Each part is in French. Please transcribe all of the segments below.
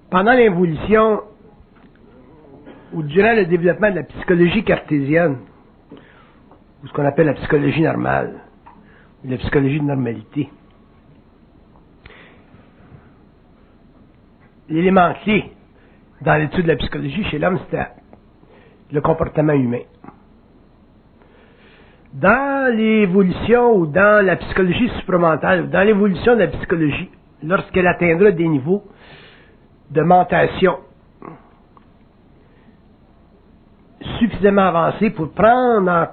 Pendant l'évolution, ou durant le développement de la psychologie cartésienne, ou ce qu'on appelle la psychologie normale, ou la psychologie de normalité, l'élément clé dans l'étude de la psychologie chez l'homme, c'était le comportement humain. Dans l'évolution ou dans la psychologie supramentale, ou dans l'évolution de la psychologie, lorsqu'elle atteindra des niveaux de mentation suffisamment avancés pour prendre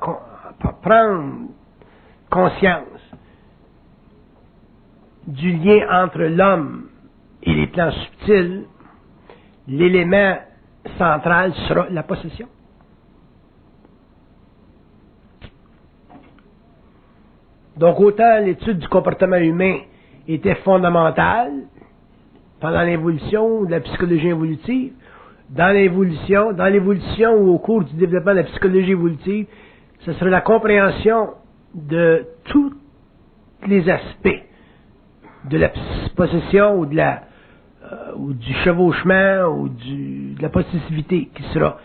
conscience du lien entre l'homme et les plans subtils, l'élément central sera la possession. Donc autant l'étude du comportement humain était fondamentale pendant l'évolution de la psychologie évolutive, dans l'évolution ou au cours du développement de la psychologie évolutive, ce sera la compréhension de tous les aspects de la possession ou du chevauchement ou de la possessivité qui sera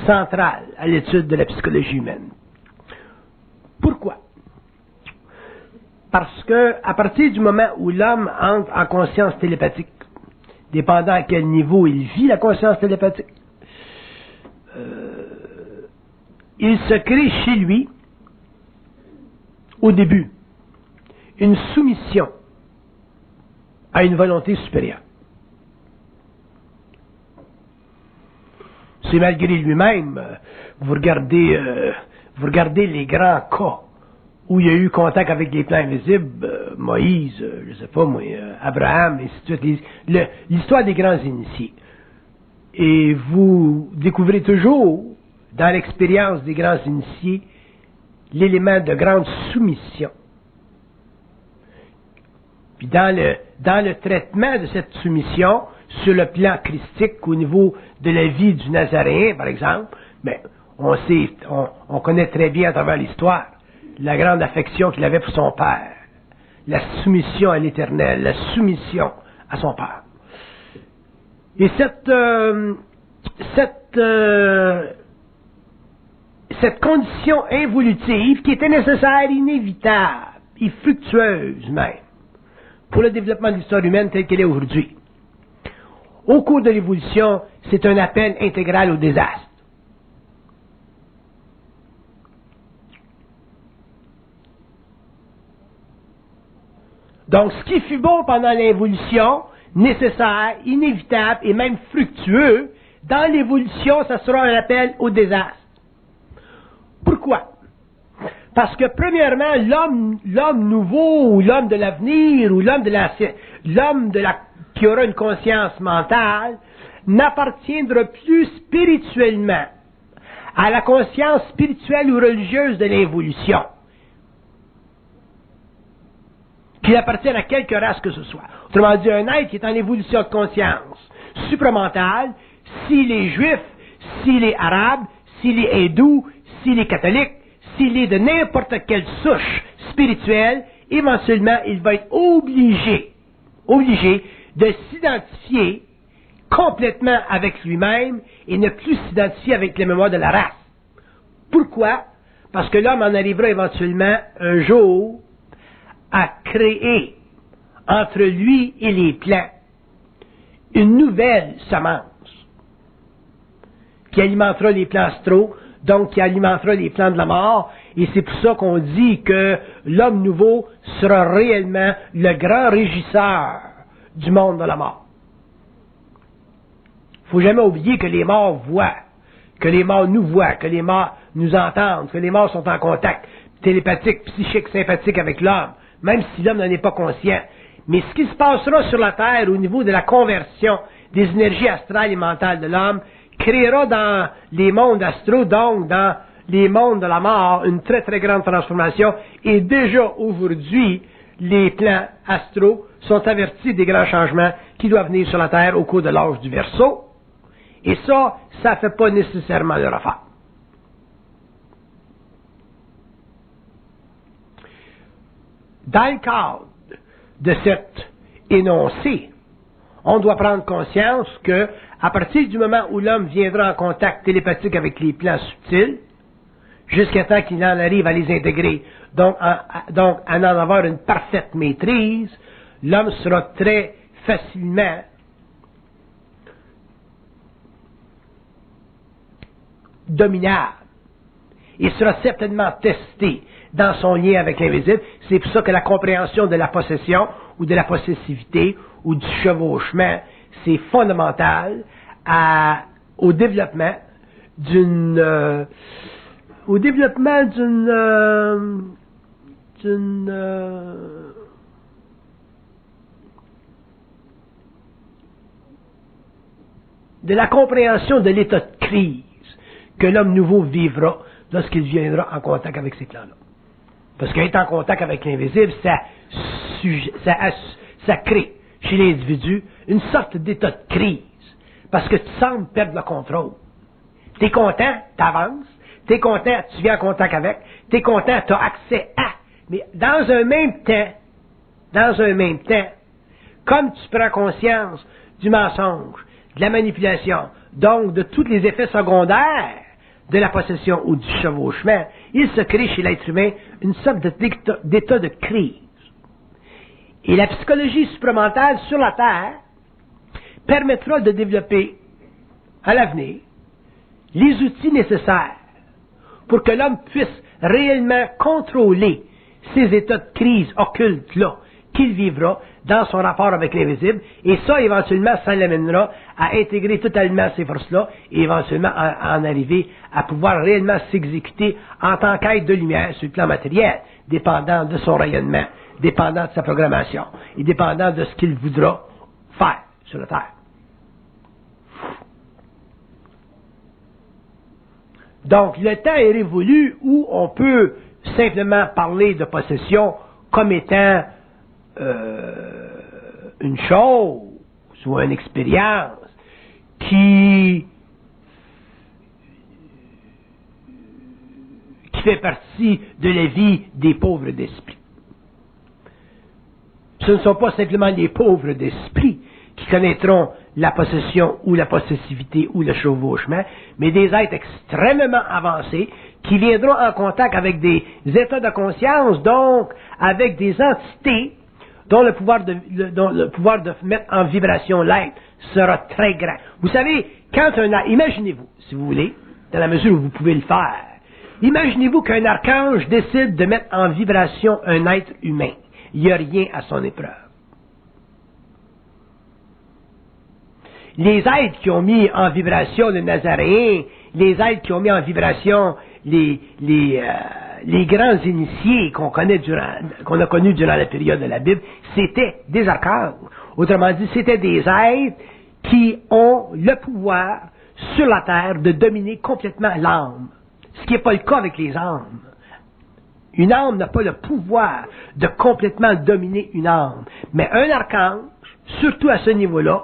centrale à l'étude de la psychologie humaine. Pourquoi? Parce que à partir du moment où l'homme entre en conscience télépathique, dépendant à quel niveau il vit la conscience télépathique, il se crée chez lui, au début, une soumission à une volonté supérieure. C'est malgré lui-même, vous regardez les grands cas où il y a eu contact avec les plans invisibles, Moïse, je ne sais pas moi, Abraham, et ainsi de suite, l'histoire des grands initiés. Et vous découvrez toujours, dans l'expérience des grands initiés, l'élément de grande soumission. Puis dans le traitement de cette soumission, sur le plan christique, au niveau de la vie du Nazaréen, par exemple, ben, on connaît très bien à travers l'histoire la grande affection qu'il avait pour son père, la soumission à l'Éternel, la soumission à son père. Et cette condition involutive qui était nécessaire, inévitable et fructueuse même pour le développement de l'histoire humaine telle qu'elle est aujourd'hui. Au cours de l'évolution, c'est un appel intégral au désastre. Donc, ce qui fut bon pendant l'évolution, nécessaire, inévitable et même fructueux, dans l'évolution, ça sera un appel au désastre. Pourquoi? Parce que, premièrement, l'homme nouveau, ou l'homme de l'avenir, ou qui aura une conscience mentale, n'appartiendra plus spirituellement à la conscience spirituelle ou religieuse de l'évolution, qu'il appartienne à quelque race que ce soit. Autrement dit, un être qui est en évolution de conscience supramentale, s'il est juif, s'il est arabe, s'il est hindou, s'il est catholique, s'il est de n'importe quelle souche spirituelle, éventuellement, il va être obligé de s'identifier complètement avec lui-même et ne plus s'identifier avec les mémoires de la race. Pourquoi? Parce que l'homme en arrivera éventuellement un jour à créer entre lui et les plants une nouvelle semence qui alimentera les plans astraux, donc qui alimentera les plans de la mort, et c'est pour ça qu'on dit que l'homme nouveau sera réellement le grand régisseur du monde de la mort. Il ne faut jamais oublier que les morts voient, que les morts nous voient, que les morts nous entendent, que les morts sont en contact télépathique, psychique, sympathique avec l'homme, même si l'homme n'en est pas conscient. Mais ce qui se passera sur la Terre au niveau de la conversion des énergies astrales et mentales de l'homme créera dans les mondes astraux, donc dans les mondes de la mort, une très très grande transformation. Et déjà aujourd'hui, les plans astraux sont avertis des grands changements qui doivent venir sur la Terre au cours de l'âge du Verseau. Et ça ne fait pas nécessairement leur affaire. Dans le cadre de cet énoncé, On doit prendre conscience que, à partir du moment où l'homme viendra en contact télépathique avec les plans subtils, jusqu'à temps qu'il en arrive à les intégrer, donc à en avoir une parfaite maîtrise, l'homme sera très facilement dominable. Il sera certainement testé dans son lien avec l'invisible. C'est pour ça que la compréhension de la possession ou de la possessivité ou du chevauchement, c'est fondamental au développement de la compréhension de l'état de crise que l'homme nouveau vivra lorsqu'il viendra en contact avec ces plans-là. Parce qu'être en contact avec l'invisible, ça crée chez l'individu une sorte d'état de crise. Parce que tu sembles perdre le contrôle. T'es content, t'avances. T'es content, tu viens en contact avec. T'es content, t'as accès à. Mais dans un même temps, comme tu prends conscience du mensonge, de la manipulation, donc de tous les effets secondaires de la possession ou du chevauchement, il se crée chez l'être humain une sorte d'état de crise. Et la psychologie supramentale sur la Terre permettra de développer à l'avenir les outils nécessaires pour que l'homme puisse réellement contrôler ces états de crise occultes-là qu'il vivra dans son rapport avec l'invisible, et ça, éventuellement, ça l'amènera à intégrer totalement ces forces-là, et éventuellement à en arriver à pouvoir réellement s'exécuter en tant qu'être de lumière sur le plan matériel, dépendant de son rayonnement, dépendant de sa programmation, et dépendant de ce qu'il voudra faire sur la Terre. Donc, le temps est révolu où on peut simplement parler de possession comme étant une chose ou une expérience qui fait partie de la vie des pauvres d'esprit. Ce ne sont pas simplement les pauvres d'esprit qui connaîtront la possession ou la possessivité ou le chevauchement, mais des êtres extrêmement avancés qui viendront en contact avec des états de conscience, donc avec des entités dont le pouvoir de mettre en vibration l'être sera très grand. Vous savez, imaginez-vous, si vous voulez, dans la mesure où vous pouvez le faire, imaginez-vous qu'un archange décide de mettre en vibration un être humain. Il n'y a rien à son épreuve. Les êtres qui ont mis en vibration le Nazaréen, les êtres qui ont mis en vibration les grands initiés qu'on a connus durant la période de la Bible, c'était des archanges. Autrement dit, c'était des êtres qui ont le pouvoir sur la terre de dominer complètement l'âme. Ce qui n'est pas le cas avec les âmes. Une âme n'a pas le pouvoir de complètement dominer une âme. Mais un archange, surtout à ce niveau-là,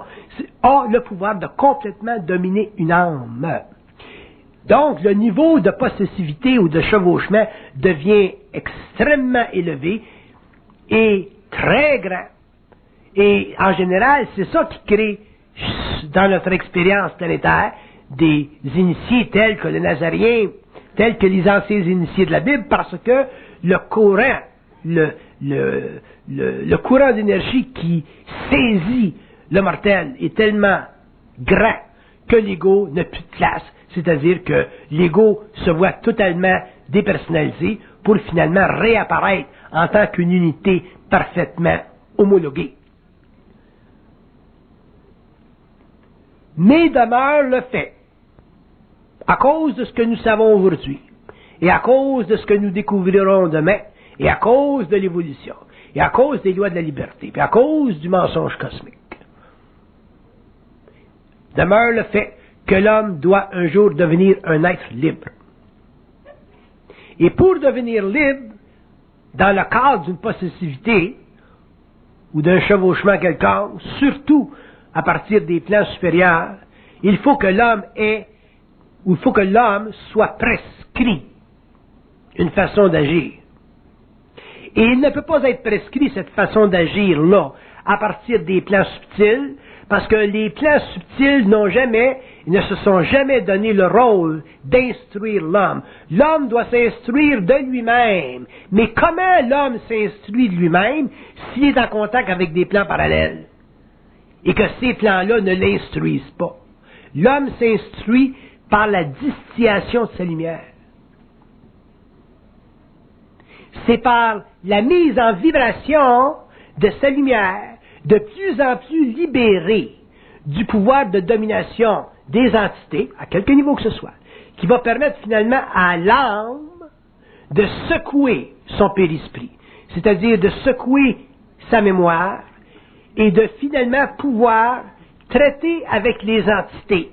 a le pouvoir de complètement dominer une âme. Donc, le niveau de possessivité ou de chevauchement devient extrêmement élevé et très grand. Et en général, c'est ça qui crée, dans notre expérience planétaire, des initiés tels que le Nazaréen, tels que les anciens initiés de la Bible, parce que le courant d'énergie qui saisit le mortel est tellement grand que l'ego n'a plus de place. C'est-à-dire que l'ego se voit totalement dépersonnalisé pour finalement réapparaître en tant qu'une unité parfaitement homologuée. Mais demeure le fait, à cause de ce que nous savons aujourd'hui, et à cause de ce que nous découvrirons demain, et à cause de l'évolution, et à cause des lois de la liberté, et à cause du mensonge cosmique, demeure le fait que l'homme doit un jour devenir un être libre. Et pour devenir libre, dans le cadre d'une possessivité ou d'un chevauchement quelconque, surtout à partir des plans supérieurs, il faut que l'homme soit prescrit une façon d'agir. Et il ne peut pas être prescrit cette façon d'agir-là à partir des plans subtils, Parce que les plans subtils ne se sont jamais donné le rôle d'instruire l'homme. L'homme doit s'instruire de lui-même. Mais comment l'homme s'instruit de lui-même s'il est en contact avec des plans parallèles? Et que ces plans-là ne l'instruisent pas. L'homme s'instruit par la distillation de sa lumière. C'est par la mise en vibration de sa lumière, de plus en plus libérée du pouvoir de domination des entités, à quelque niveau que ce soit, qui va permettre finalement à l'âme de secouer son périsprit, c'est-à-dire de secouer sa mémoire et de finalement pouvoir traiter avec les entités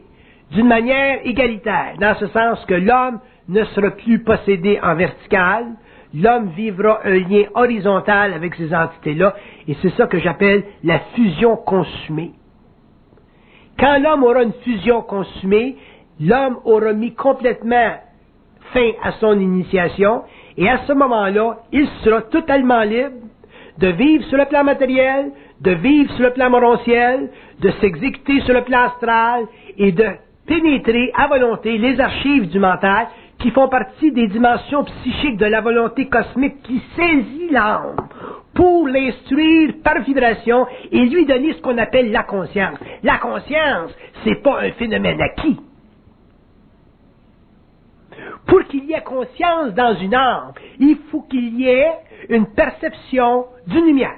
d'une manière égalitaire, dans ce sens que l'homme ne sera plus possédé en vertical, l'homme vivra un lien horizontal avec ces entités-là, et c'est ça que j'appelle la fusion consumée. Quand l'homme aura une fusion consumée, l'homme aura mis complètement fin à son initiation, et à ce moment-là, il sera totalement libre de vivre sur le plan matériel, de vivre sur le plan morontiel, de s'exécuter sur le plan astral, et de pénétrer à volonté les archives du mental qui font partie des dimensions psychiques de la volonté cosmique qui saisit l'âme pour l'instruire par vibration et lui donner ce qu'on appelle la conscience. La conscience, c'est pas un phénomène acquis. Pour qu'il y ait conscience dans une âme, il faut qu'il y ait une perception d'une lumière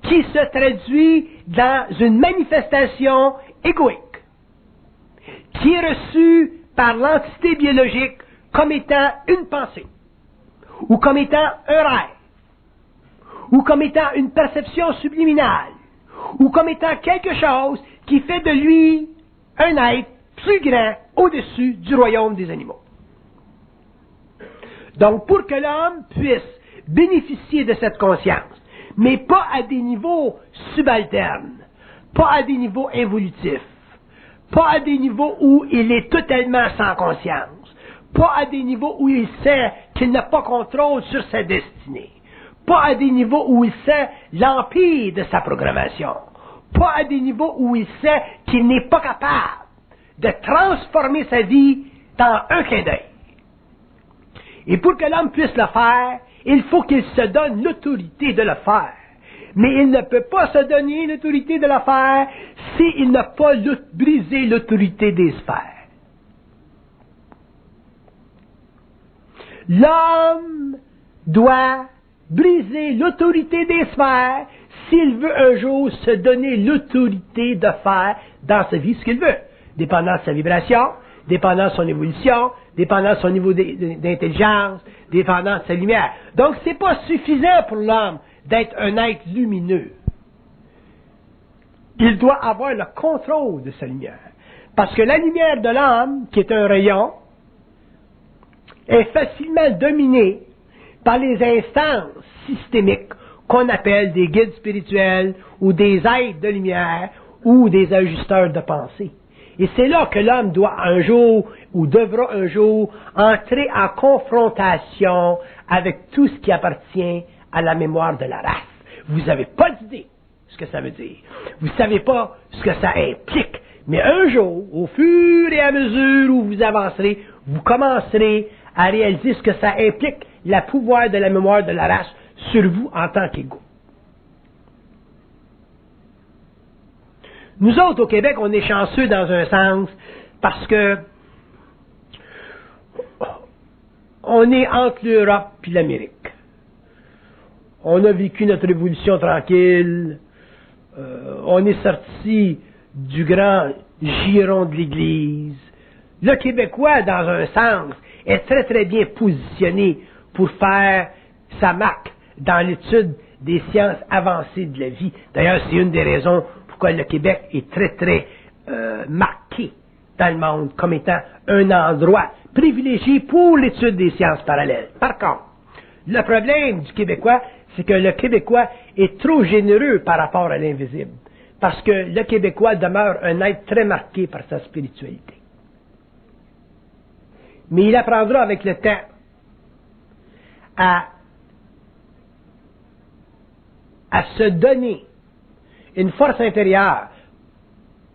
qui se traduit dans une manifestation égoïque, qui est reçue par l'entité biologique comme étant une pensée, ou comme étant un rêve, ou comme étant une perception subliminale, ou comme étant quelque chose qui fait de lui un être plus grand au-dessus du royaume des animaux. Donc, pour que l'homme puisse bénéficier de cette conscience, mais pas à des niveaux subalternes, pas à des niveaux involutifs, pas à des niveaux où il est totalement sans conscience, pas à des niveaux où il sait qu'il n'a pas contrôle sur sa destinée, pas à des niveaux où il sait l'empire de sa programmation, pas à des niveaux où il sait qu'il n'est pas capable de transformer sa vie dans un clin d'œil. Et pour que l'homme puisse le faire, il faut qu'il se donne l'autorité de le faire. Mais il ne peut pas se donner l'autorité de le faire s'il n'a pas brisé l'autorité des sphères. L'homme doit briser l'autorité des sphères s'il veut un jour se donner l'autorité de faire dans sa vie ce qu'il veut, dépendant de sa vibration, dépendant de son évolution, dépendant de son niveau d'intelligence, dépendant de sa lumière. Donc, c'est pas suffisant pour l'homme d'être un être lumineux. Il doit avoir le contrôle de sa lumière. Parce que la lumière de l'âme, qui est un rayon, est facilement dominée par les instances systémiques qu'on appelle des guides spirituels ou des êtres de lumière ou des ajusteurs de pensée. Et c'est là que l'homme doit un jour, ou devra un jour, entrer en confrontation avec tout ce qui appartient à la mémoire de la race. Vous n'avez pas d'idée ce que ça veut dire. Vous ne savez pas ce que ça implique. Mais un jour, au fur et à mesure où vous avancerez, vous commencerez à réaliser ce que ça implique, le pouvoir de la mémoire de la race sur vous en tant qu'égaux. Nous autres, au Québec, on est chanceux dans un sens parce que on est entre l'Europe et l'Amérique. On a vécu notre évolution tranquille. On est sorti du grand giron de l'Église. Le Québécois, dans un sens, est très très bien positionné pour faire sa marque dans l'étude des sciences avancées de la vie. D'ailleurs, c'est une des raisons pourquoi le Québec est très très marqué dans le monde comme étant un endroit privilégié pour l'étude des sciences parallèles. Par contre, le problème du Québécois, c'est que le Québécois est trop généreux par rapport à l'invisible. Parce que le Québécois demeure un être très marqué par sa spiritualité. Mais il apprendra avec le temps à se donner une force intérieure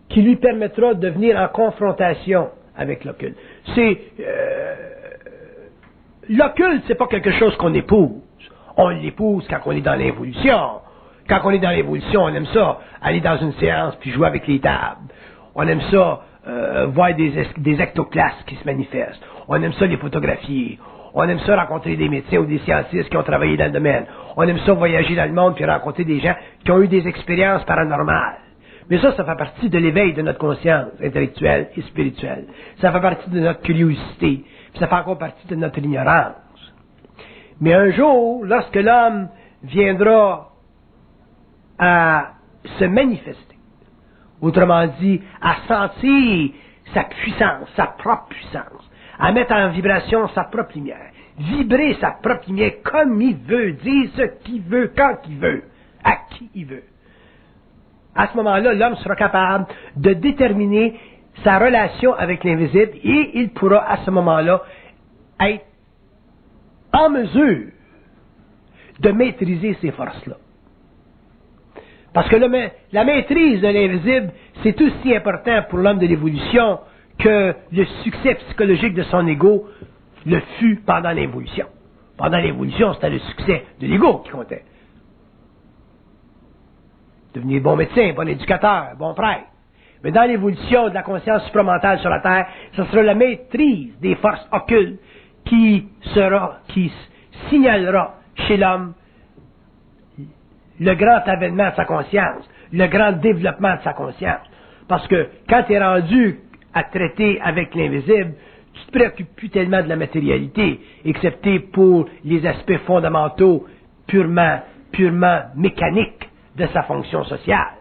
qui lui permettra de venir en confrontation avec l'occulte. L'occulte, c'est pas quelque chose qu'on épouse. On l'épouse quand on est dans l'évolution. Quand on est dans l'évolution, on aime ça, aller dans une séance puis jouer avec les tables. On aime ça, voir des ectoclastes qui se manifestent. On aime ça les photographier. On aime ça rencontrer des médecins ou des scientifiques qui ont travaillé dans le domaine. On aime ça voyager dans le monde puis rencontrer des gens qui ont eu des expériences paranormales. Mais ça fait partie de l'éveil de notre conscience intellectuelle et spirituelle. Ça fait partie de notre curiosité. Puis ça fait encore partie de notre ignorance. Mais un jour, lorsque l'homme viendra à se manifester, autrement dit, à sentir sa puissance, sa propre puissance, à mettre en vibration sa propre lumière, vibrer sa propre lumière comme il veut, dire ce qu'il veut, quand il veut, à qui il veut. À ce moment-là, l'homme sera capable de déterminer sa relation avec l'invisible et il pourra à ce moment-là être en mesure de maîtriser ces forces-là. Parce que la maîtrise de l'invisible, c'est aussi important pour l'homme de l'évolution que le succès psychologique de son ego le fut pendant l'évolution. Pendant l'évolution, c'était le succès de l'ego qui comptait. Devenir bon médecin, bon éducateur, bon prêtre. Mais dans l'évolution de la conscience supramentale sur la Terre, ce sera la maîtrise des forces occultes qui signalera chez l'homme le grand avènement de sa conscience, le grand développement de sa conscience. Parce que quand tu es rendu à traiter avec l'invisible, tu te préoccupes plus tellement de la matérialité, excepté pour les aspects fondamentaux purement mécaniques de sa fonction sociale.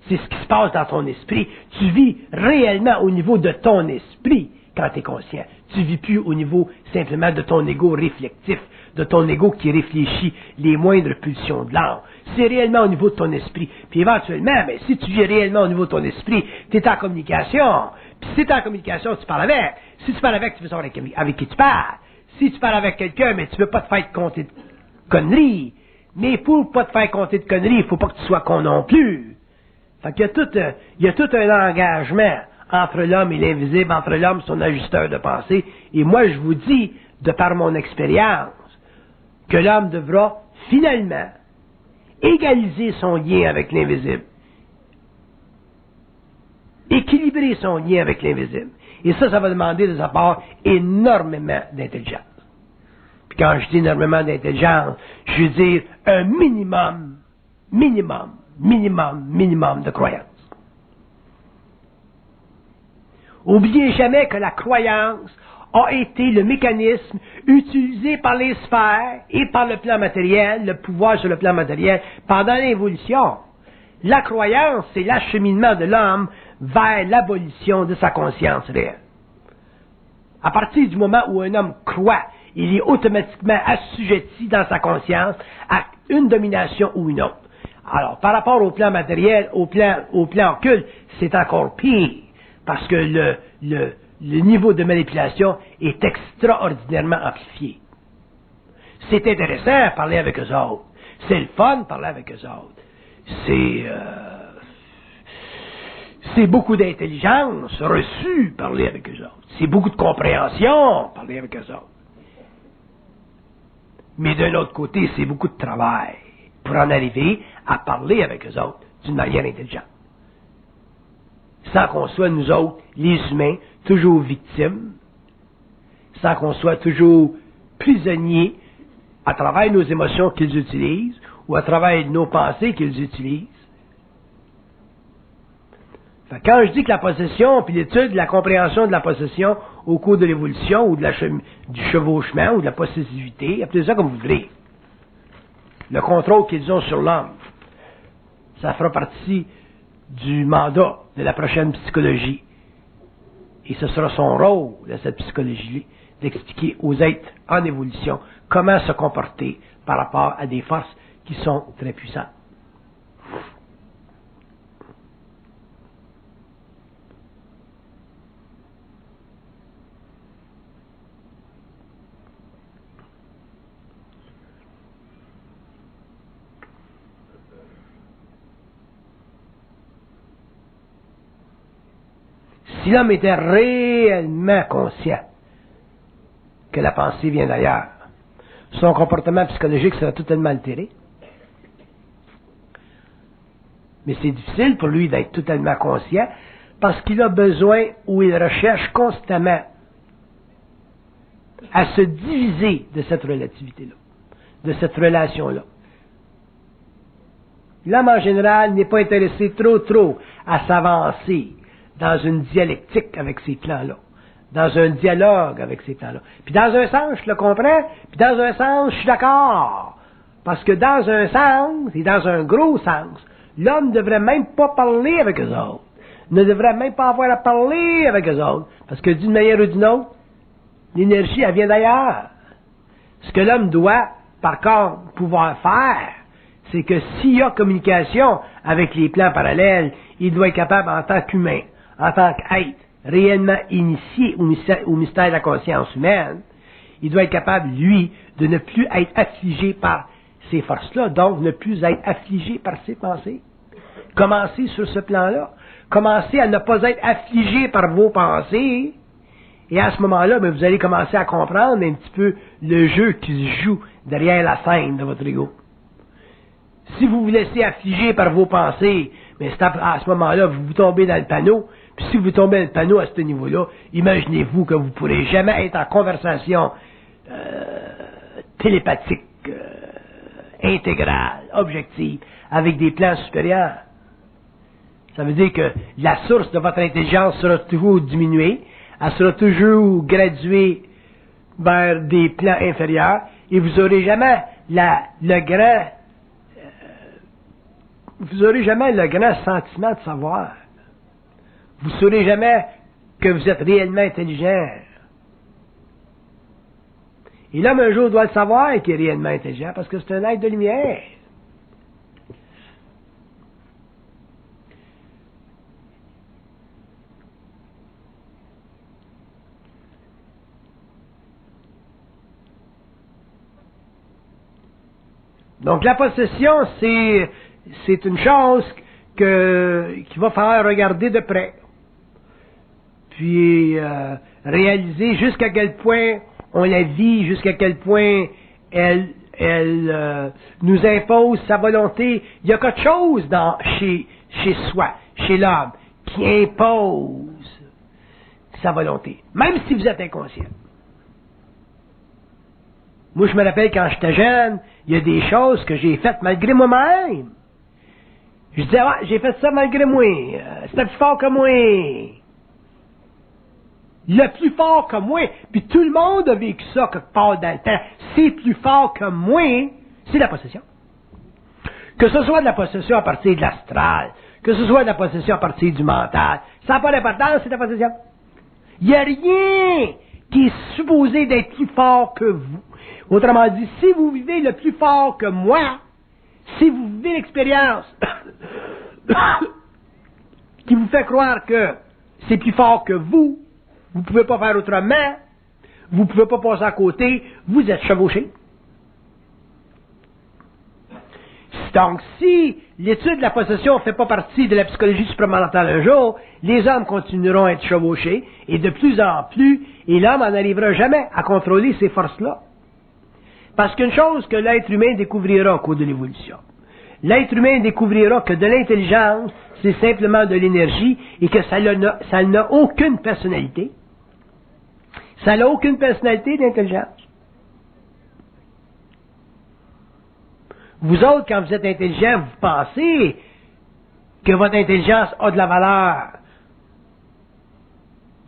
C'est ce qui se passe dans ton esprit. Tu vis réellement au niveau de ton esprit quand tu es conscient. Tu vis plus au niveau simplement de ton ego réflectif, de ton ego qui réfléchit les moindres pulsions de l'âme. C'est réellement au niveau de ton esprit. Puis éventuellement, mais si tu vis réellement au niveau de ton esprit, tu es en communication. Puis si tu es en communication, tu parles avec. Si tu parles avec, tu veux savoir avec qui tu parles. Si tu parles avec quelqu'un, mais tu ne veux pas te faire compter de conneries. Mais pour pas te faire compter de conneries, il ne faut pas que tu sois con non plus. Fait qu'il y a tout un engagement entre l'homme et l'invisible, entre l'homme et son ajusteur de pensée. Et moi, je vous dis, de par mon expérience, que l'homme devra finalement égaliser son lien avec l'invisible. Équilibrer son lien avec l'invisible. Et ça va demander de sa part énormément d'intelligence. Puis quand je dis énormément d'intelligence, je veux dire un minimum de croyance. Oubliez jamais que la croyance a été le mécanisme utilisé par les sphères et par le plan matériel, le pouvoir sur le plan matériel, pendant l'évolution. La croyance, c'est l'acheminement de l'homme vers l'abolition de sa conscience réelle. À partir du moment où un homme croit, il est automatiquement assujetti dans sa conscience à une domination ou une autre. Alors, par rapport au plan matériel, au plan occulte, c'est encore pire, parce que le niveau de manipulation est extraordinairement amplifié. C'est intéressant de parler avec eux autres. C'est le fun de parler avec eux autres. C'est beaucoup d'intelligence reçue parler avec eux autres. C'est beaucoup de compréhension parler avec eux autres. Mais d'un autre côté, c'est beaucoup de travail pour en arriver à parler avec eux autres d'une manière intelligente. Sans qu'on soit, nous autres, les humains, toujours victimes, sans qu'on soit toujours prisonniers à travers nos émotions qu'ils utilisent ou à travers nos pensées qu'ils utilisent. Fait, quand je dis que la possession, puis l'étude, la compréhension de la possession au cours de l'évolution ou du chevauchement ou de la possessivité, appelez ça comme vous voulez, le contrôle qu'ils ont sur l'homme, ça fera partie du mandat de la prochaine psychologie. Et ce sera son rôle de cette psychologie d'expliquer aux êtres en évolution comment se comporter par rapport à des forces qui sont très puissantes. Si l'homme était réellement conscient que la pensée vient d'ailleurs, son comportement psychologique serait totalement altéré. Mais c'est difficile pour lui d'être totalement conscient parce qu'il a besoin ou il recherche constamment à se diviser de cette relativité-là, de cette relation-là. L'homme en général n'est pas intéressé trop à s'avancer dans une dialectique avec ces plans-là, dans un dialogue avec ces plans-là. Puis dans un sens, je le comprends, puis dans un sens, je suis d'accord. Parce que dans un sens, et dans un gros sens, l'homme ne devrait même pas parler avec eux autres. Ne devrait même pas avoir à parler avec eux autres. Parce que d'une manière ou d'une autre, l'énergie, elle vient d'ailleurs. Ce que l'homme doit, par contre, pouvoir faire, c'est que s'il y a communication avec les plans parallèles, il doit être capable, en tant qu'humain, en tant qu'être réellement initié au mystère de la conscience humaine, il doit être capable, lui, de ne plus être affligé par ces forces-là, donc ne plus être affligé par ses pensées. Commencez sur ce plan-là. Commencez à ne pas être affligé par vos pensées. Et à ce moment-là, ben, vous allez commencer à comprendre un petit peu le jeu qui se joue derrière la scène de votre ego. Si vous vous laissez affliger par vos pensées, ben, c'est à ce moment-là, vous tombez dans le panneau. Puis si vous tombez dans le panneau à ce niveau-là, imaginez-vous que vous ne pourrez jamais être en conversation télépathique, intégrale, objective, avec des plans supérieurs. Ça veut dire que la source de votre intelligence sera toujours diminuée, elle sera toujours graduée vers des plans inférieurs, et vous n'aurez jamais vous n'aurez jamais le grand sentiment de savoir. Vous ne saurez jamais que vous êtes réellement intelligent. Et l'homme un jour doit le savoir qu'il est réellement intelligent parce que c'est un être de lumière. Donc la possession, c'est une chose qu'il va falloir regarder de près. Puis réaliser jusqu'à quel point on la vit, jusqu'à quel point elle nous impose sa volonté. Il y a quelque chose chez soi, chez l'homme, qui impose sa volonté, même si vous êtes inconscient. Moi, je me rappelle quand j'étais jeune, il y a des choses que j'ai faites malgré moi-même. Je disais, ah, j'ai fait ça malgré moi. C'était plus fort que moi. Le plus fort que moi. Puis tout le monde a vécu ça quelque part dans le temps. C'est plus fort que moi. C'est la possession. Que ce soit de la possession à partir de l'astral, que ce soit de la possession à partir du mental, ça n'a pas d'importance, c'est la possession. Il n'y a rien qui est supposé d'être plus fort que vous. Autrement dit, si vous vivez le plus fort que moi, si vous vivez l'expérience qui vous fait croire que c'est plus fort que vous ne pouvez pas faire autrement, vous ne pouvez pas passer à côté, vous êtes chevauché. Donc, si l'étude de la possession ne fait pas partie de la psychologie supramentale un jour, les hommes continueront à être chevauchés, et de plus en plus, et l'homme n'en arrivera jamais à contrôler ces forces-là. Parce qu'une chose que l'être humain découvrira au cours de l'évolution, l'être humain découvrira que de l'intelligence, c'est simplement de l'énergie, et que ça n'a aucune personnalité. Ça n'a aucune personnalité d'intelligence. Vous autres, quand vous êtes intelligent, vous pensez que votre intelligence a de la valeur.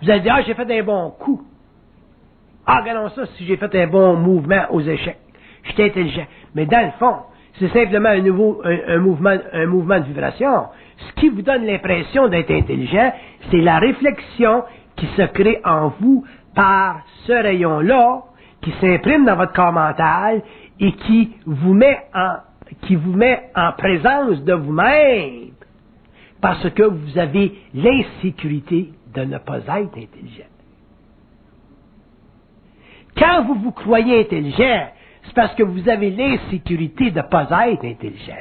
Vous allez dire, ah, j'ai fait un bon coup. Ah, regardons ça, si j'ai fait un bon mouvement aux échecs. J'étais intelligent. Mais dans le fond, c'est simplement un mouvement de vibration. Ce qui vous donne l'impression d'être intelligent, c'est la réflexion qui se crée en vous par ce rayon-là, qui s'imprime dans votre corps mental et qui vous met en présence de vous-même parce que vous avez l'insécurité de ne pas être intelligent. Quand vous vous croyez intelligent, c'est parce que vous avez l'insécurité de ne pas être intelligent.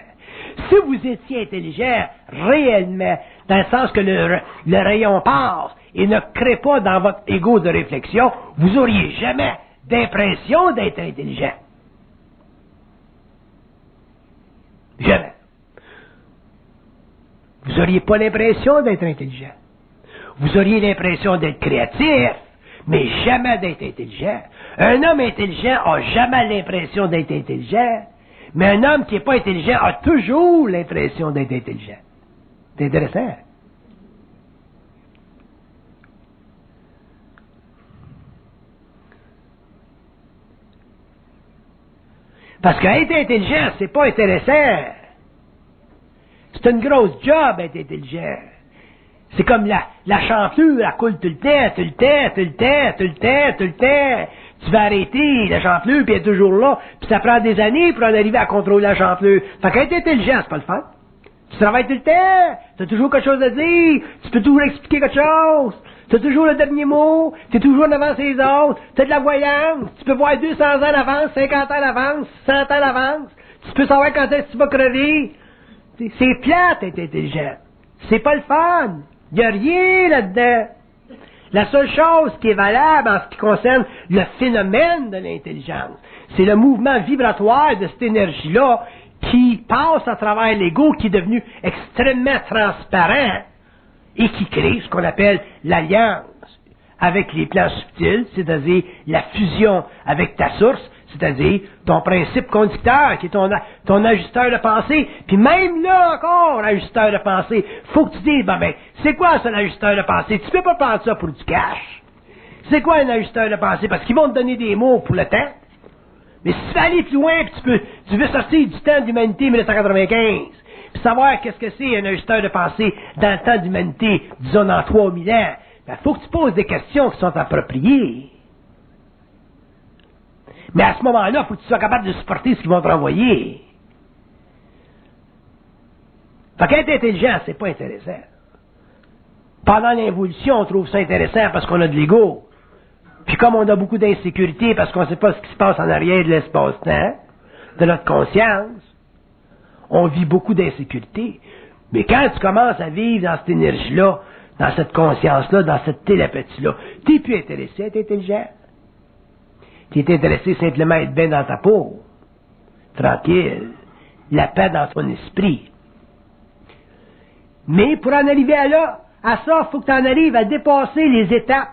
Si vous étiez intelligent réellement, dans le sens que le rayon passe et ne crée pas dans votre ego de réflexion, vous n'auriez jamais d'impression d'être intelligent. Jamais. Vous n'auriez pas l'impression d'être intelligent. Vous auriez l'impression d'être créatif, mais jamais d'être intelligent. Un homme intelligent n'a jamais l'impression d'être intelligent, mais un homme qui n'est pas intelligent a toujours l'impression d'être intelligent. C'est intéressant. Parce qu'être intelligent, c'est pas intéressant. C'est une grosse job, être intelligent. C'est comme la chanflure, elle coule tout le temps. Tu vas arrêter la chanflure, puis elle est toujours là. Puis ça prend des années pour en arriver à contrôler la chanflure. Fait qu'être intelligent, c'est pas le fun. Tu travailles tout le temps. Tu as toujours quelque chose à dire. Tu peux toujours expliquer quelque chose. Tu as toujours le dernier mot. Tu es toujours devant les autres. Tu as de la voyance. Tu peux voir 200 ans à l'avance, 50 ans à l'avance, 100 ans à l'avance. Tu peux savoir quand est-ce que tu vas crever. C'est plate être intelligent. C'est pas le fun. Il n'y a rien là-dedans. La seule chose qui est valable en ce qui concerne le phénomène de l'intelligence, c'est le mouvement vibratoire de cette énergie-là qui passe à travers l'ego, qui est devenu extrêmement transparent et qui crée ce qu'on appelle l'alliance avec les plans subtils, c'est-à-dire la fusion avec ta source, c'est-à-dire ton principe conducteur, qui est ton ajusteur de pensée. Puis même là encore, l'ajusteur de pensée, faut que tu dises, c'est quoi ça l'ajusteur de pensée? Tu peux pas prendre ça pour du cash. C'est quoi un ajusteur de pensée? Parce qu'ils vont te donner des mots pour le temps. Mais si tu veux aller plus loin, puis tu veux sortir du temps d'humanité 1995, puis savoir qu'est-ce que c'est un ajusteur de pensée dans le temps d'humanité, disons dans 3000 ans, faut que tu poses des questions qui sont appropriées. Mais à ce moment-là, il faut que tu sois capable de supporter ce qu'ils vont te renvoyer. Fait qu'être intelligent, c'est pas intéressant. Pendant l'évolution, on trouve ça intéressant parce qu'on a de l'ego. Puis comme on a beaucoup d'insécurité parce qu'on ne sait pas ce qui se passe en arrière de l'espace-temps, de notre conscience, on vit beaucoup d'insécurité. Mais quand tu commences à vivre dans cette énergie-là, dans cette conscience-là, dans cette télépathie-là, tu n'es plus intéressé à être intelligent. Tu es intéressé simplement à être bien dans ta peau, tranquille, la paix dans ton esprit. Mais pour en arriver à ça, il faut que tu en arrives à dépasser les étapes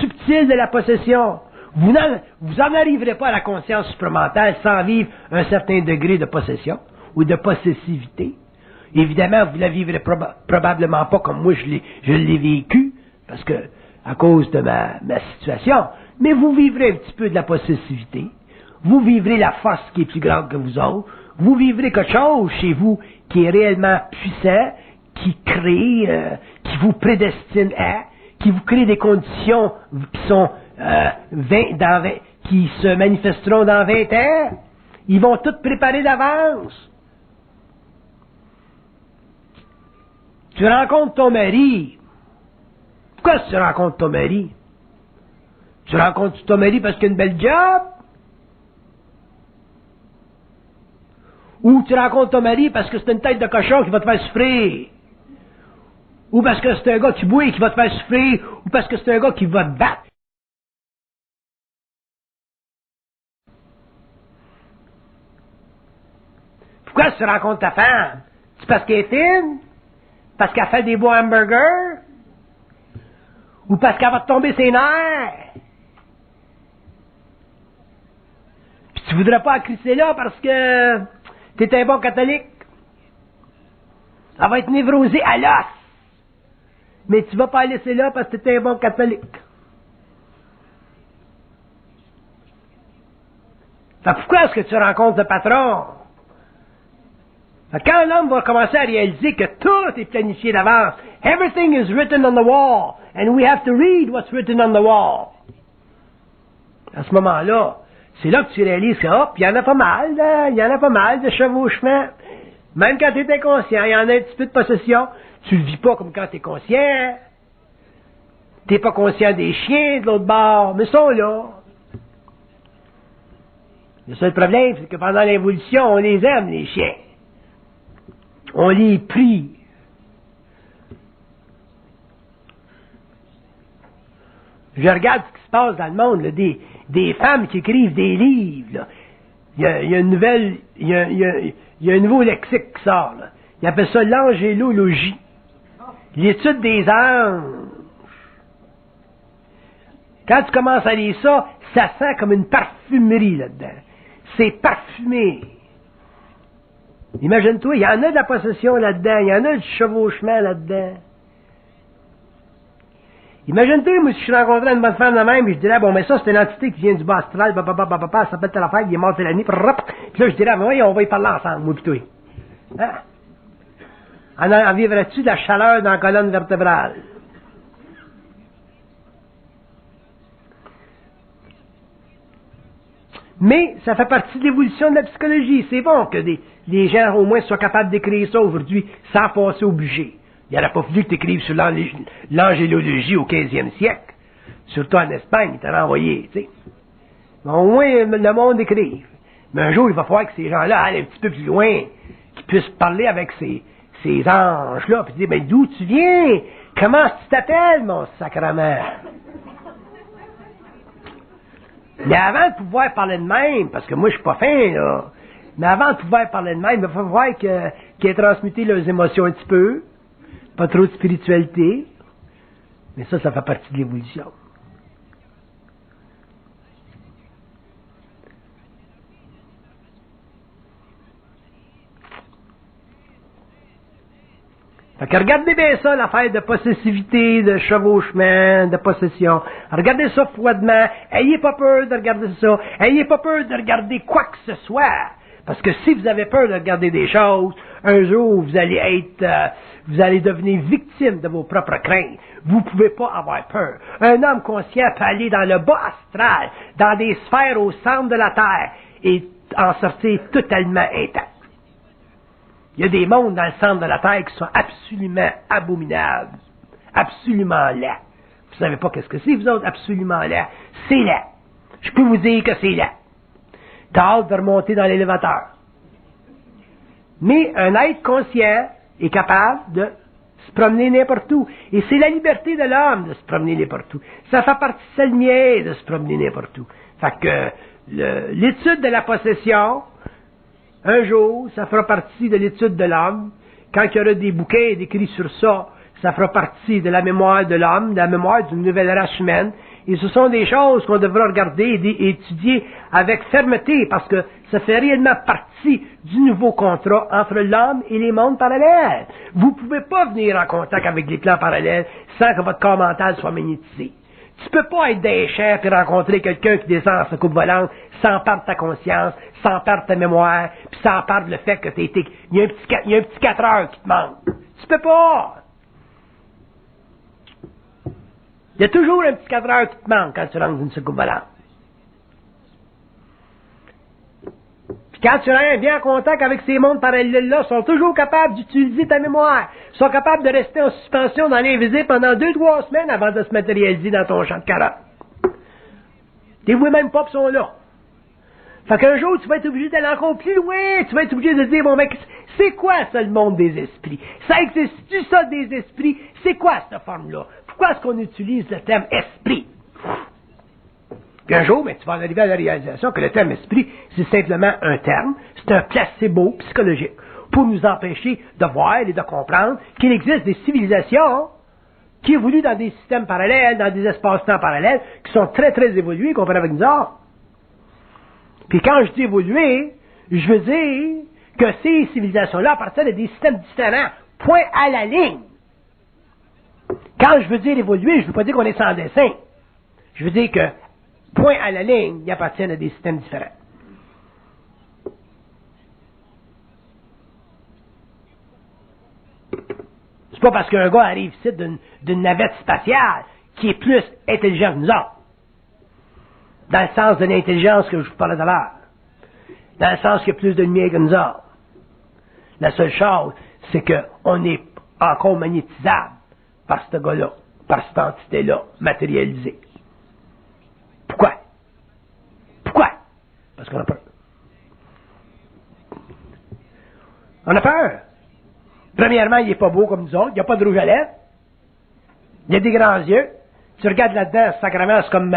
subtiles de la possession. Vous n'en arriverez pas à la conscience supramentale sans vivre un certain degré de possession ou de possessivité. Évidemment, vous ne la vivrez probablement pas comme moi je l'ai vécu, parce que à cause de ma situation. Mais vous vivrez un petit peu de la possessivité. Vous vivrez la force qui est plus grande que vous autres. Vous vivrez quelque chose chez vous qui est réellement puissant, qui crée, qui vous prédestine à, qui vous crée des conditions qui sont qui se manifesteront dans 20 ans. Ils vont tout préparer d'avance. Tu rencontres ton mari. Pourquoi tu rencontres ton mari? Tu rencontres ton mari parce qu'il a une belle job? Ou tu rencontres ton mari parce que c'est une tête de cochon qui va te faire souffrir? Ou parce que c'est un gars qui boit et qui va te faire souffrir? Ou parce que c'est un gars qui va te battre? Pourquoi tu rencontres ta femme? C'est parce qu'elle est fine? Parce qu'elle fait des beaux hamburgers? Ou parce qu'elle va te tomber ses nerfs? Puis tu voudrais pas la crisser là parce que t'es un bon catholique? Elle va être névrosée à l'os. Mais tu vas pas la laisser là parce que t'es un bon catholique. Fait pourquoi est-ce que tu rencontres le patron? Quand l'homme va commencer à réaliser que tout est planifié d'avance, everything is written on the wall, and we have to read what's written on the wall. À ce moment-là, c'est là que tu réalises que, hop, il y en a pas mal, de chevauchements. Même quand tu es inconscient, il y en a un petit peu de possession. Tu le vis pas comme quand tu es conscient. Tu n'es pas conscient des chiens de l'autre bord, mais ils sont là. Le seul problème, c'est que pendant l'évolution, on les aime, les chiens. On les prie. Je regarde ce qui se passe dans le monde, là, des femmes qui écrivent des livres. Là. Il y a une nouvelle, il y a un nouveau lexique qui sort. Là. Ils appellent ça l'angélologie. L'étude des anges. Quand tu commences à lire ça, ça sent comme une parfumerie là-dedans. C'est parfumé. Imagine-toi, il y en a de la possession là-dedans, il y en a du chevauchement là-dedans. Imagine-toi, moi, si je rencontrais une bonne femme de même, et je dirais, bon, mais ça, c'est une entité qui vient du bas astral, ça s'appelle telle affaire, il est mort telle année, puis là, je dirais, mais oui, on va y parler ensemble, moi, pis toi. Hein? En vivrait-tu de la chaleur dans la colonne vertébrale? Mais ça fait partie de l'évolution de la psychologie. C'est bon que les gens au moins soient capables d'écrire ça aujourd'hui sans passer au budget. Il n'aurait pas fallu que tu écrives sur l'angélologie au 15e siècle. Surtout en Espagne, il t'a renvoyé, tu sais. Mais au moins, le monde écrive. Mais un jour, il va falloir que ces gens-là aillent un petit peu plus loin, qu'ils puissent parler avec ces anges-là, puis dire, ben d'où tu viens? Comment tu t'appelles, mon sacrement? Mais avant de pouvoir parler de même, parce que moi je suis pas fin, là, mais avant de pouvoir parler de même, il faut voir qu'ils aient transmuté leurs émotions un petit peu, pas trop de spiritualité, mais ça fait partie de l'évolution. Fait que regardez bien ça, l'affaire de possessivité, de chevauchement, de possession. Regardez ça froidement. Ayez pas peur de regarder ça. Ayez pas peur de regarder quoi que ce soit. Parce que si vous avez peur de regarder des choses, un jour, vous allez devenir victime de vos propres craintes. Vous pouvez pas avoir peur. Un homme conscient peut aller dans le bas astral, dans des sphères au centre de la Terre, et en sortir totalement intact. Il y a des mondes dans le centre de la Terre qui sont absolument abominables, absolument laids. Vous savez pas qu'est-ce que c'est, vous autres, absolument laids. C'est laid. Je peux vous dire que c'est laid. T'as hâte de remonter dans l'élévateur. Mais un être conscient est capable de se promener n'importe où. Et c'est la liberté de l'homme de se promener n'importe où. Ça fait partie de sa lumière de se promener n'importe où. Fait que l'étude de la possession, un jour, ça fera partie de l'étude de l'homme. Quand il y aura des bouquins décrits sur ça, ça fera partie de la mémoire de l'homme, de la mémoire d'une nouvelle race humaine. Et ce sont des choses qu'on devra regarder et étudier avec fermeté, parce que ça fait réellement partie du nouveau contrat entre l'homme et les mondes parallèles. Vous ne pouvez pas venir en contact avec les plans parallèles sans que votre corps mental soit magnétisé. Tu peux pas être des champs et rencontrer quelqu'un qui descend en sa coupe volante sans perdre ta conscience, sans perdre ta mémoire, puis sans perdre le fait que il y a un petit 4 heures qui te manque. Tu peux pas! Il y a toujours un petit 4 heures qui te manque quand tu rentres dans une soucoupe volante. Puis quand tu viens en contact avec ces mondes parallèles-là, ils sont toujours capables d'utiliser ta mémoire. Ils sont capables de rester en suspension dans l'invisible pendant 2-3 semaines avant de se matérialiser dans ton champ de carottes. T'es voué même pas qu'ils sont là. Fait qu'un jour, tu vas être obligé d'aller encore plus loin. Tu vas être obligé de dire, bon, mec, c'est quoi ça, le monde des esprits? Ça existe-tu, ça, des esprits? C'est quoi cette forme-là? Pourquoi est-ce qu'on utilise le terme esprit? Puis un jour, tu vas arriver à la réalisation que le terme esprit, c'est simplement un terme, c'est un placebo psychologique pour nous empêcher de voir et de comprendre qu'il existe des civilisations qui évoluent dans des systèmes parallèles, dans des espaces-temps parallèles, qui sont très, très évolués, comparés avec nous autres. Puis quand je dis évoluer, je veux dire que ces civilisations-là appartiennent à des systèmes différents, point à la ligne. Quand je veux dire évoluer, je ne veux pas dire qu'on est sans dessin. Je veux dire que, point à la ligne, ils appartiennent à des systèmes différents. C'est pas parce qu'un gars arrive ici d'une navette spatiale qui est plus intelligent que nous autres. Dans le sens de l'intelligence que je vous parlais tout à l'heure. Dans le sens qu'il y a plus de lumière que nous autres. La seule chose, c'est qu'on est encore magnétisable par ce gars-là, par cette entité-là, matérialisée. Pourquoi? Pourquoi? Parce qu'on a peur. On a peur. Premièrement, il n'est pas beau comme nous autres, il n'y a pas de rouge à lèvres, il a des grands yeux, tu regardes là-dedans, sacrément, c'est comme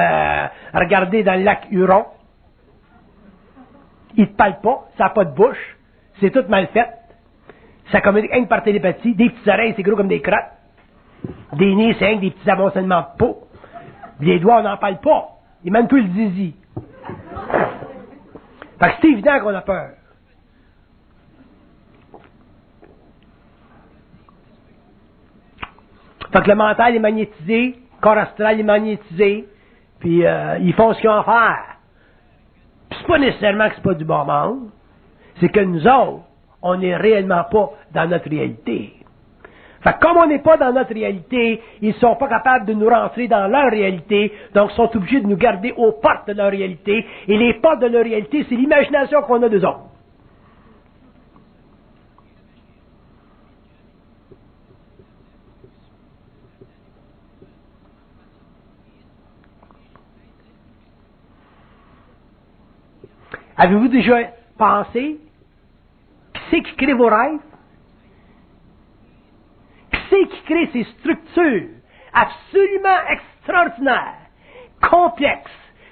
regarder dans le lac Huron. Il te parle pas, ça n'a pas de bouche, c'est tout mal fait. Ça communique rien que par télépathie, des petites oreilles, c'est gros comme des crottes. Des nez, c'est rien que des petits amoncellements de peau. Les doigts, on n'en parle pas. Il manque plus le zizi. Fait que c'est évident qu'on a peur. Fait que le mental est magnétisé, le corps astral est magnétisé, puis ils font ce qu'ils ont à faire. Puis c'est pas nécessairement que c'est pas du bon monde, c'est que nous autres, on n'est réellement pas dans notre réalité. Fait que comme on n'est pas dans notre réalité, ils ne sont pas capables de nous rentrer dans leur réalité, donc ils sont obligés de nous garder aux portes de leur réalité, et les portes de leur réalité, c'est l'imagination qu'on a d'eux autres. Avez-vous déjà pensé qui c'est qui crée vos rêves? Qui c'est qui crée ces structures absolument extraordinaires, complexes,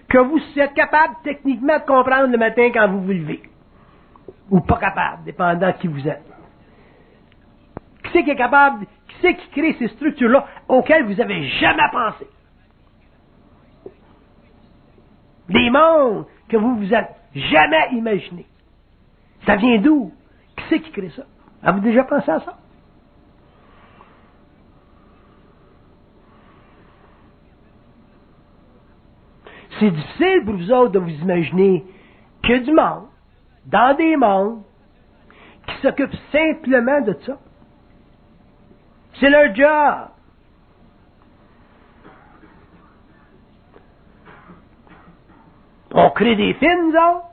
que vous êtes capable techniquement de comprendre le matin quand vous vous levez? Ou pas capable, dépendant de qui vous êtes. Qui c'est qui est capable, qui c'est qui crée ces structures-là auxquelles vous n'avez jamais pensé? Des mondes que vous vous êtes jamais imaginés. Ça vient d'où? Qui c'est qui crée ça? Avez-vous déjà pensé à ça? C'est difficile pour vous autres de vous imaginer qu'il y a du monde, dans des mondes, qui s'occupent simplement de ça. C'est leur job. On crée des films, nous autres.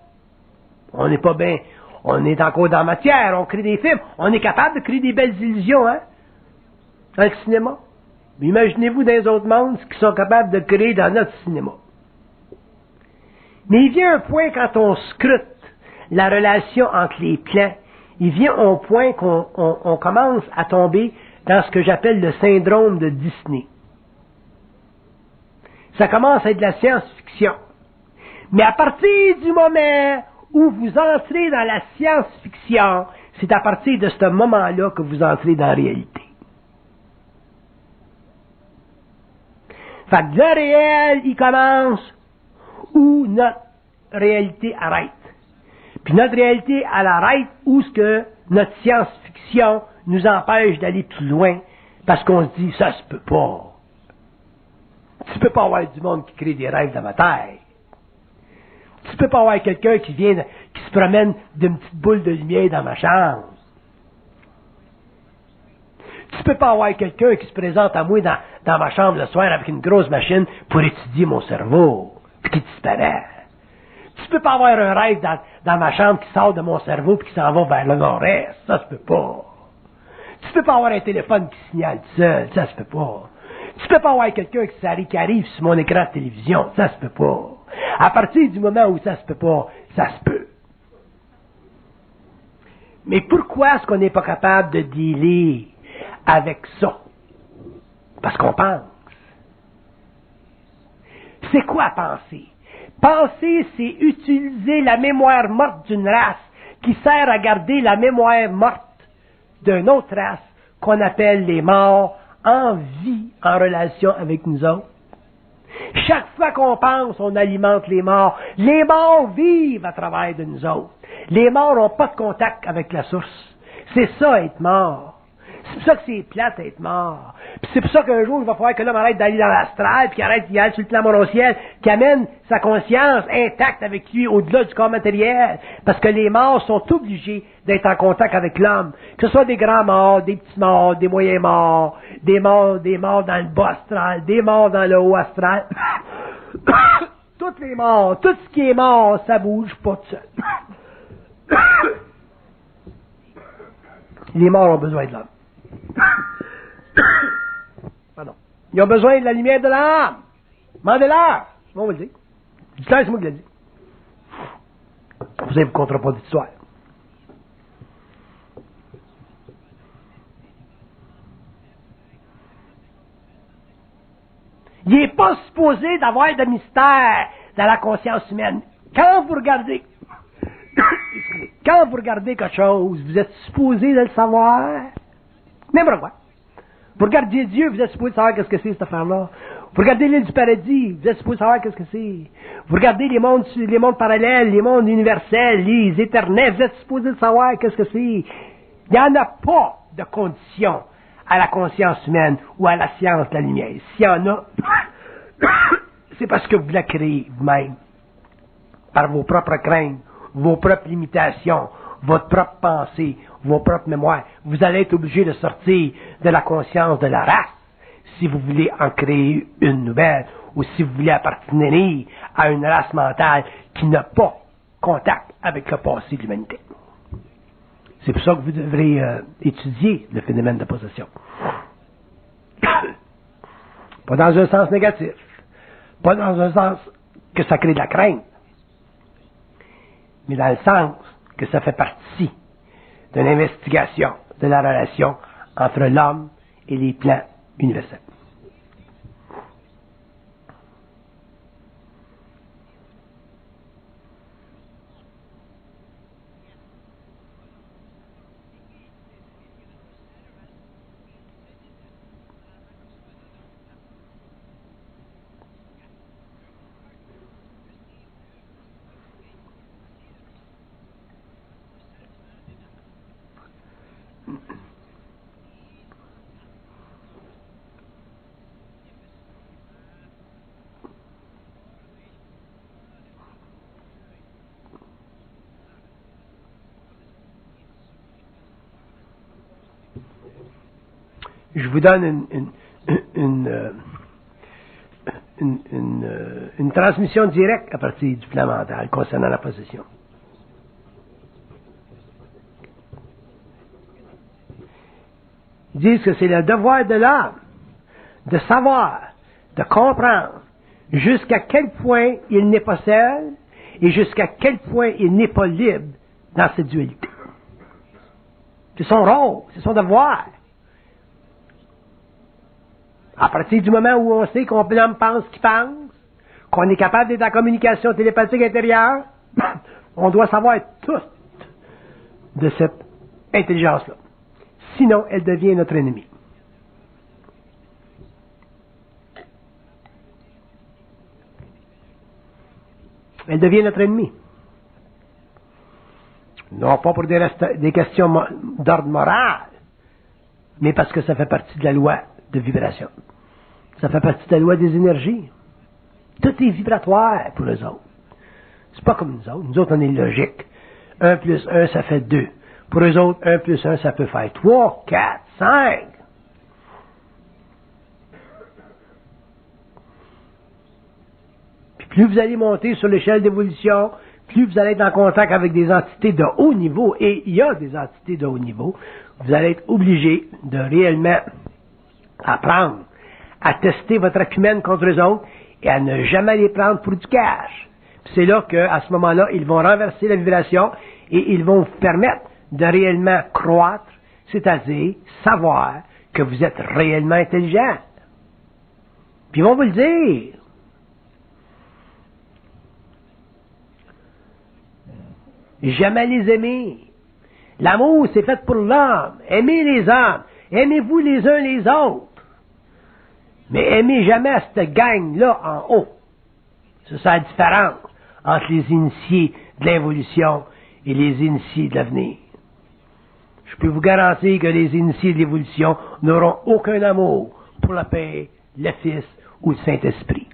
On n'est pas bien. On est encore dans la matière. On crée des films. On est capable de créer des belles illusions, hein? Dans le cinéma. Mais imaginez-vous dans les autres mondes ce qu'ils sont capables de créer dans notre cinéma. Mais il vient un point quand on scrute la relation entre les plans, il vient un point qu'on commence à tomber dans ce que j'appelle le syndrome de Disney. Ça commence à être de la science-fiction. Mais à partir du moment où vous entrez dans la science-fiction, c'est à partir de ce moment-là que vous entrez dans la réalité. Fait que le réel, il commence où notre réalité arrête. Puis notre réalité, elle arrête où ce que notre science-fiction nous empêche d'aller plus loin, parce qu'on se dit, ça se peut pas. Tu peux pas avoir du monde qui crée des rêves dans ma tête. Tu peux pas avoir quelqu'un qui se promène d'une petite boule de lumière dans ma chambre. Tu peux pas avoir quelqu'un qui se présente à moi dans ma chambre le soir avec une grosse machine pour étudier mon cerveau, puis qui disparaît. Tu peux pas avoir un rêve dans ma chambre qui sort de mon cerveau puis qui s'en va vers le nord-est. Ça se peut pas. Tu peux pas avoir un téléphone qui signale tout seul. Ça se peut pas. Tu peux pas avoir quelqu'un qui arrive sur mon écran de télévision. Ça se peut pas. À partir du moment où ça se peut pas, ça se peut. Mais pourquoi est-ce qu'on n'est pas capable de dealer avec ça? Parce qu'on pense. C'est quoi penser? Penser, c'est utiliser la mémoire morte d'une race qui sert à garder la mémoire morte d'une autre race qu'on appelle les morts en vie en relation avec nous autres. Chaque fois qu'on pense, on alimente les morts. Les morts vivent à travers de nous autres. Les morts n'ont pas de contact avec la source. C'est ça, être mort. C'est pour ça que c'est plate, être mort. Puis c'est pour ça qu'un jour, il va falloir que l'homme arrête d'aller dans l'astral, puis qu'il arrête d'y aller sur le plan mononciel, qu'il amène sa conscience intacte avec lui au-delà du corps matériel. Parce que les morts sont obligés d'être en contact avec l'homme. Que ce soit des grands morts, des petits morts, des moyens morts, des morts dans le bas astral, des morts dans le haut astral. Toutes les morts, tout ce qui est mort, ça bouge pas tout seul. Les morts ont besoin de l'homme. Pardon. Ils ont besoin de la lumière de l'âme. Demandez-leur. On va le dire. L'histoire, c'est moi qui l'ai dit. Vous ne vous compterez pas d'histoire. Il n'est pas supposé d'avoir de mystère dans la conscience humaine. Quand vous regardez quelque chose, vous êtes supposé de le savoir. N'importe quoi. Vous regardez Dieu, vous êtes supposé savoir qu'est-ce que c'est cette affaire-là. Vous regardez l'île du paradis, vous êtes supposé savoir qu'est-ce que c'est. Vous regardez les mondes parallèles, les mondes universels, les éternels, vous êtes supposé savoir qu'est-ce que c'est. Il n'y en a pas de condition à la conscience humaine ou à la science de la lumière. S'il y en a, c'est parce que vous la créez vous-même. Par vos propres craintes, vos propres limitations, votre propre pensée, vos propres mémoires. Vous allez être obligé de sortir de la conscience de la race si vous voulez en créer une nouvelle ou si vous voulez appartenir à une race mentale qui n'a pas contact avec le passé de l'humanité. C'est pour ça que vous devrez étudier le phénomène de possession. Pas dans un sens négatif, pas dans un sens que ça crée de la crainte, mais dans le sens que ça fait partie d'une investigation de la relation entre l'homme et les plans universels. Je vous donne une transmission directe à partir du plan mental concernant la possession. Ils disent que c'est le devoir de l'homme de savoir, de comprendre jusqu'à quel point il n'est pas seul et jusqu'à quel point il n'est pas libre dans cette dualité. C'est son rôle, c'est son devoir. À partir du moment où on sait qu'on pense qu'il pense, qu'on est capable d'être en communication télépathique intérieure, on doit savoir tout de cette intelligence-là. Sinon, elle devient notre ennemi. Elle devient notre ennemi. Non pas pour des questions d'ordre moral, mais parce que ça fait partie de la loi de vibration. Ça fait partie de la loi des énergies. Tout est vibratoire pour eux autres. C'est pas comme nous autres. Nous autres, on est logique. 1 plus 1, ça fait 2. Pour eux autres, 1 plus 1, ça peut faire 3, 4, 5. Puis plus vous allez monter sur l'échelle d'évolution, plus vous allez être en contact avec des entités de haut niveau, et il y a des entités de haut niveau, vous allez être obligé de réellement apprendre à tester votre acumen contre eux autres et à ne jamais les prendre pour du cash. Puis c'est là qu'à ce moment-là, ils vont renverser la vibration et ils vont vous permettre de réellement croître, c'est-à-dire savoir que vous êtes réellement intelligent. Puis ils vont vous le dire. Jamais les aimer. L'amour, c'est fait pour l'homme. Aimez les hommes. Aimez-vous les uns les autres. Mais aimez jamais cette gang-là en haut. C'est ça la différence entre les initiés de l'évolution et les initiés de l'avenir. Je peux vous garantir que les initiés de l'évolution n'auront aucun amour pour la paix, le Fils ou le Saint-Esprit.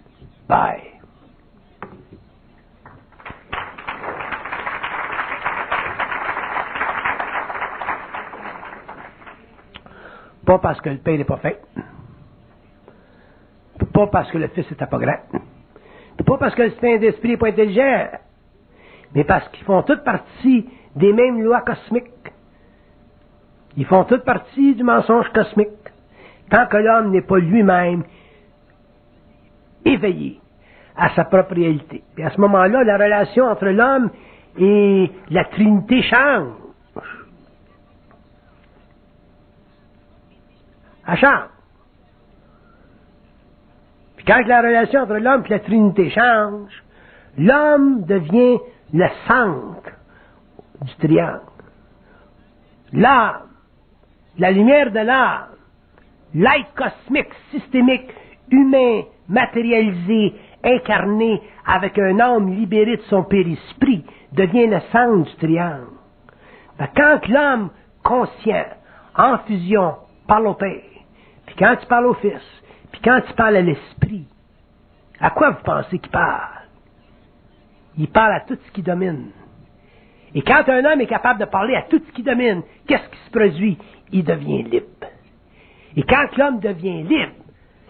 Bye. Pas parce que le Père n'est pas fait. Pas parce que le Fils n'est pas grand. Pas parce que le Saint-Esprit n'est pas intelligent. Mais parce qu'ils font toutes partie des mêmes lois cosmiques. Ils font toutes partie du mensonge cosmique. Tant que l'homme n'est pas lui-même éveillé à sa propre réalité. Et à ce moment-là, la relation entre l'homme et la Trinité change. Elle change. Quand la relation entre l'homme et la Trinité change, l'homme devient le centre du triangle. L'âme, la lumière de l'âme, l'être cosmique, systémique, humain, matérialisé, incarné avec un homme libéré de son périsprit, devient le centre du triangle. Quand l'homme conscient, en fusion, parle au Père, puis quand tu parles au Fils, puis quand tu parles à l'Esprit, à quoi vous pensez qu'il parle? Il parle à tout ce qui domine. Et quand un homme est capable de parler à tout ce qui domine, qu'est-ce qui se produit? Il devient libre. Et quand l'homme devient libre,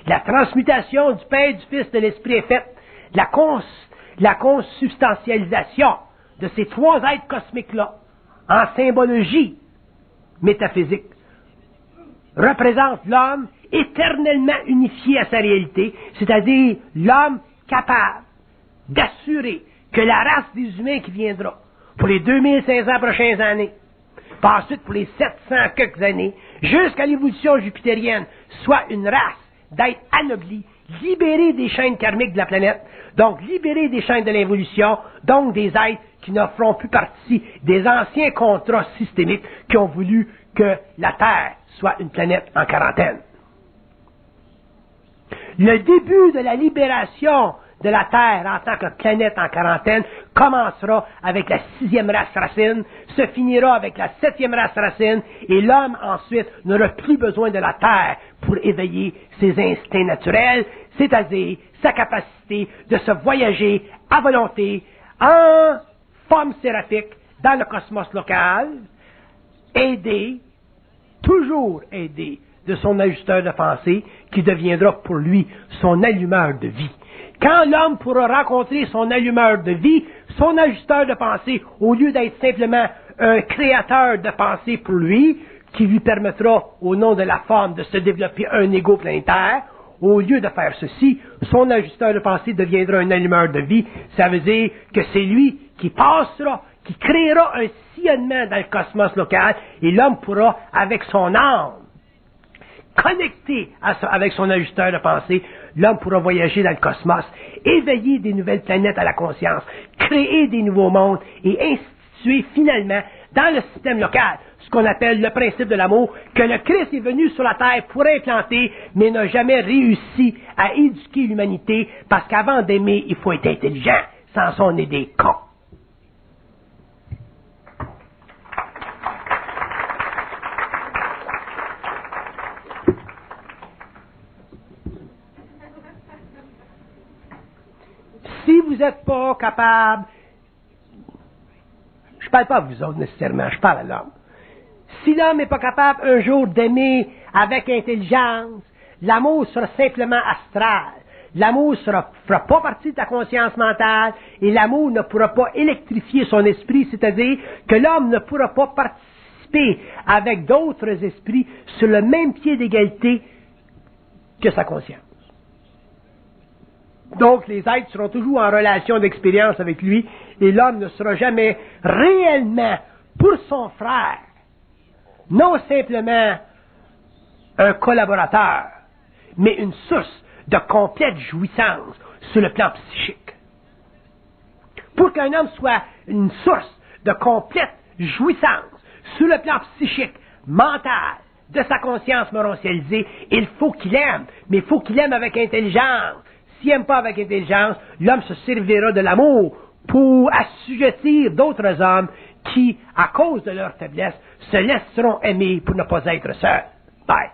la transmutation du Père, du Fils, de l'Esprit est faite. La consubstantialisation de ces trois êtres cosmiques-là, en symbologie métaphysique, représente l'homme éternellement unifié à sa réalité, c'est-à-dire l'homme capable d'assurer que la race des humains qui viendra pour les 2500 prochaines années, puis ensuite pour les 700 quelques années, jusqu'à l'évolution jupitérienne, soit une race d'êtres anoblis, libérés des chaînes karmiques de la planète, donc libérés des chaînes de l'évolution, donc des êtres qui ne feront plus partie des anciens contrats systémiques qui ont voulu que la Terre soit une planète en quarantaine. Le début de la libération de la Terre en tant que planète en quarantaine commencera avec la 6e race racine, se finira avec la 7e race racine, et l'homme ensuite n'aura plus besoin de la Terre pour éveiller ses instincts naturels, c'est-à-dire sa capacité de se voyager à volonté en forme séraphique dans le cosmos local, toujours aidé de son ajusteur de pensée qui deviendra pour lui son allumeur de vie. Quand l'homme pourra rencontrer son allumeur de vie, son ajusteur de pensée, au lieu d'être simplement un créateur de pensée pour lui, qui lui permettra, au nom de la forme, de se développer un ego planétaire, au lieu de faire ceci, son ajusteur de pensée deviendra un allumeur de vie. Ça veut dire que c'est lui qui passera, qui créera un sillonnement dans le cosmos local, et l'homme pourra, avec son âme, connecté avec son ajusteur de pensée, l'homme pourra voyager dans le cosmos, éveiller des nouvelles planètes à la conscience, créer des nouveaux mondes et instituer finalement dans le système local ce qu'on appelle le principe de l'amour, que le Christ est venu sur la terre pour implanter, mais n'a jamais réussi à éduquer l'humanité, parce qu'avant d'aimer, il faut être intelligent, sans ça on est des cons. Si vous n'êtes pas capable, je ne parle pas à vous autres nécessairement, je parle à l'homme. Si l'homme n'est pas capable un jour d'aimer avec intelligence, l'amour sera simplement astral. L'amour ne fera pas partie de ta conscience mentale et l'amour ne pourra pas électrifier son esprit, c'est-à-dire que l'homme ne pourra pas participer avec d'autres esprits sur le même pied d'égalité que sa conscience. Donc, les êtres seront toujours en relation d'expérience avec lui, et l'homme ne sera jamais réellement, pour son frère, non simplement un collaborateur, mais une source de complète jouissance sur le plan psychique. Pour qu'un homme soit une source de complète jouissance sur le plan psychique, mental, de sa conscience morontialisée, il faut qu'il aime, mais il faut qu'il aime avec intelligence. S'il n'aime pas avec intelligence, l'homme se servira de l'amour pour assujettir d'autres hommes qui, à cause de leur faiblesse, se laisseront aimer pour ne pas être seuls. Bye.